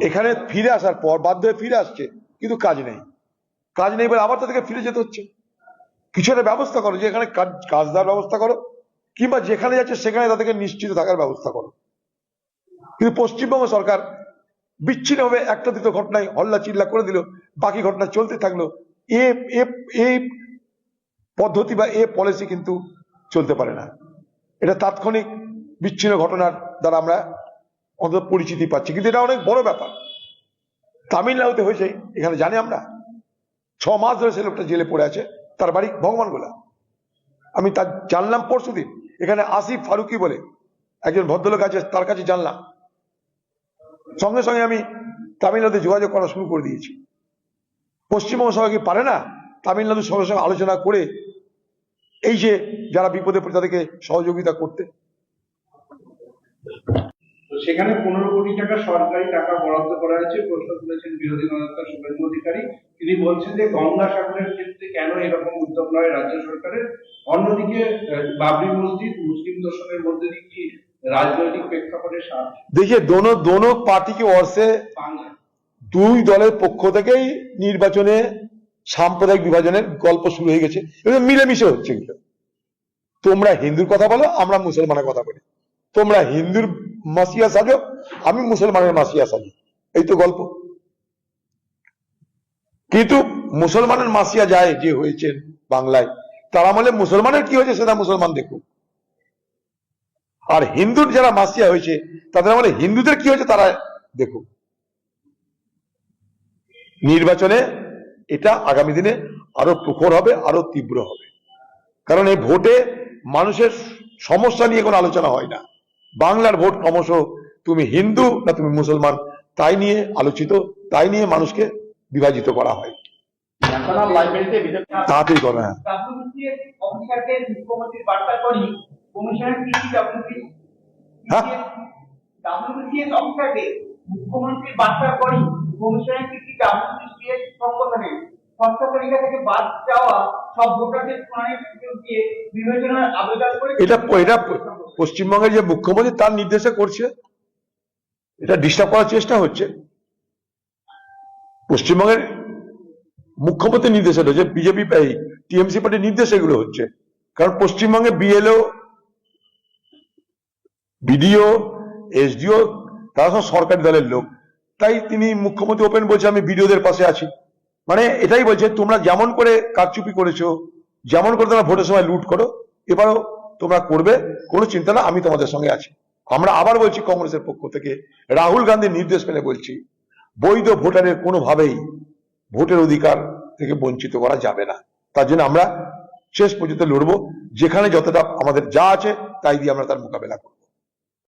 এখানে ফিরে আসার পর বাধ্য হয়ে ফিরে আসছে, কিন্তু কাজ নেই। কাজ নেই বলে আবার তাদেরকে ফিরে যেতে হচ্ছে। কিছু একটা ব্যবস্থা করো, যে এখানে কাজ দেওয়ার ব্যবস্থা করো, কিংবা যেখানে যাচ্ছে সেখানে তাদেরকে নিশ্চিত থাকার ব্যবস্থা করো। কিন্তু পশ্চিমবঙ্গ সরকার বিচ্ছিন্নভাবে একটা দুটো ঘটনায় হল্লা চিল্লা করে দিল, বাকি ঘটনা চলতে থাকলো। এই পদ্ধতি বা পলিসি কিন্তু চলতে পারে না। এটা তাৎক্ষণিক বিচ্ছিন্ন ঘটনার দ্বারা আমরা অন্তত পরিচিতি পাচ্ছি, কিন্তু এটা অনেক বড় ব্যাপার। তামিলনাড়ুতে হয়েছে, এখানে জানি আমরা। 6 মাস ধরে সে লোকটা জেলে পড়ে আছে, তার বাড়ি ভগবানগোলা। আমি তার জানলাম পরশুদিন, এখানে আসিফ ফারুকি বলে একজন ভদ্রলোক আছে, তার কাছে জানলাম। সঙ্গে সঙ্গে আমি তামিলনাড়ুতে যোগাযোগ করা শুরু করে দিয়েছি। পশ্চিমবঙ্গ সরকার কি পারে না তামিলনাড়ুর সঙ্গে সঙ্গে আলোচনা করে এই যে যারা বিপদে পড়ে তাদেরকে সহযোগিতা করতে? সেখানে 15 কোটি টাকা সরকারি টাকা বরাদ্দ করা হয়েছে। প্রশ্ন তুলেছেন বিরোধী দলনেতা শুভেন্দু অধিকারী। তিনি বলছেন যে গঙ্গাসাগরের ক্ষেত্রে কেন এরকম উদ্যোগ নয় রাজ্য সরকারের। অন্যদিকে বাবরি মসজিদ মুসলিম দর্শনের মধ্যে দিয়ে কি রাজনৈতিক প্রেক্ষাপটে देखिए दोनों पार्टी की ओर से দুই দলের পক্ষ থেকেই নির্বাচনে সাম্প্রদায়িক বিভাজনের গল্প শুরু হয়ে গেছে। এগুলো মিলেমিশে হচ্ছে। এগুলো তোমরা হিন্দুর কথা বলো, আমরা মুসলমানের কথা বলি। তোমরা হিন্দুর মাসিয়া সাজো, আমি মুসলমানের মাসিয়া সাজি, এই তো গল্প। কিন্তু মুসলমানের মাসিয়া যায় যে হয়েছে বাংলায়, তার আমলে মুসলমানের কি হয়েছে সেটা মুসলমান দেখুক। আর হিন্দুর যারা মাসিয়া হয়েছে তাদের আমলে হিন্দুদের কি হয়েছে তারা দেখুক। নির্বাচনে এটা আগামী দিনে আরো প্রখর হবে, আরো তীব্র হবে। কারণ এই ভোটে মানুষের সমস্যা নিয়ে কোনো আলোচনা হয় না। বাংলার ভোট ক্রমশ তুমি হিন্দু না তুমি মুসলমান তাই নিয়ে আলোচিত, তাই নিয়ে মানুষকে বিভাজিত করা হয়। তাড়াতাড়ি করো। হ্যাঁ, মুখ্যমন্ত্রীর বার্তার পরই কমিশনের কি WCS সংগঠনে ষষ্ঠ তালিকা থেকে বাদ যাওয়া সব ভোটারদের শুনানির সুযোগ দিয়ে বিবেচনার আবেদন করে। এটা পশ্চিমবঙ্গের যে মুখ্যমন্ত্রী তার নির্দেশে করছে, এটা ডিস্টার্ব করার চেষ্টা হচ্ছে। পশ্চিমবঙ্গের মুখ্যমন্ত্রীর নির্দেশে রয়েছে, বিজেপি টিএমসি পার্টির নির্দেশে এগুলো হচ্ছে। কারণ পশ্চিমবঙ্গে বিএলও, বিডিও, এসডিও তারা সব সরকারি দলের লোক। তাই তিনি মুখ্যমন্ত্রী ওপেন বলছে আমি বিডিওদের পাশে আছি। মানে এটাই বলছে তোমরা যেমন করে কারচুপি করেছো, যেমন করে তোমরা ভোটের সময় লুট করো, এবারও তোমরা করবে, কোনো চিন্তা না, আমি তোমাদের সঙ্গে আছি। আমরা আবার বলছি কংগ্রেসের পক্ষ থেকে, রাহুল গান্ধীর নির্দেশ মেনে বলছি, বৈধ ভোটারের কোনোভাবেই ভোটের অধিকার থেকে বঞ্চিত করা যাবে না। তার জন্য আমরা শেষ পর্যন্ত লড়বো, যেখানে যতটা আমাদের যা আছে তাই দিয়ে আমরা তার মোকাবেলা করব।